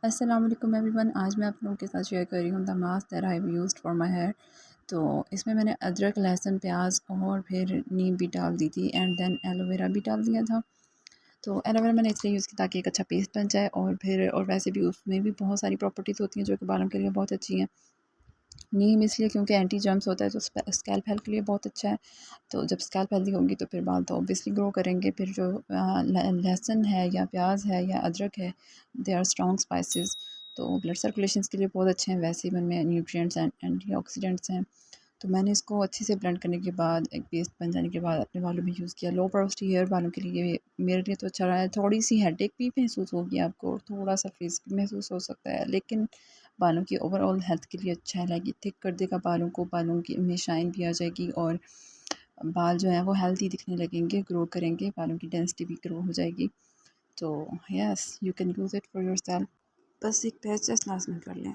अस्सलाम वालेकुम एवरीवन। आज मैं आप लोगों के साथ शेयर कर रही हूँ the mask that I have used for my hair. तो इसमें मैंने अदरक, लहसुन, प्याज और फिर नीम भी डाल दी थी एंड देन एलोवेरा भी डाल दिया था। तो एलोवेरा मैंने इसलिए यूज़ किया ताकि एक अच्छा पेस्ट बन जाए और वैसे भी उसमें भी बहुत सारी प्रॉपर्टीज़ होती हैं जो कि बालों के लिए बहुत अच्छी हैं। नीम इसलिए क्योंकि एंटी जर्म्स होता है, तो स्कैल्प हेल्थ के लिए बहुत अच्छा है। तो जब स्कैल्प हेल्दी होगी तो फिर बाल तो ऑब्वियसली ग्रो करेंगे। फिर जो लहसुन है या प्याज है या अदरक है, दे आर स्ट्रॉन्ग स्पाइसेस, तो ब्लड सर्कुलेशन के लिए बहुत अच्छे हैं। वैसे ही उनमें न्यूट्रिएंट्स एंड एंटीऑक्सीडेंट्स हैं। तो मैंने इसको अच्छे से ब्लेंड करने के बाद, एक पेस्ट बन जाने के बाद अपने बालों में यूज़ किया। लो पोरोसिटी हेयर वालों के लिए मेरे लिए तो अच्छा रहा है। थोड़ी सी हेडेक भी महसूस होगी आपको और थोड़ा सा फ्रीज भी महसूस हो सकता है, लेकिन बालों की ओवरऑल हेल्थ के लिए अच्छा है। लाइक ये थिक कर देगा बालों को, बालों की में शाइन भी आ जाएगी और बाल जो हैं वो हेल्दी दिखने लगेंगे, ग्रो करेंगे, बालों की डेंसिटी भी ग्रो हो जाएगी। तो yes, you can use it for yourself. बस एक पैच टेस्ट लाजमी कर लें।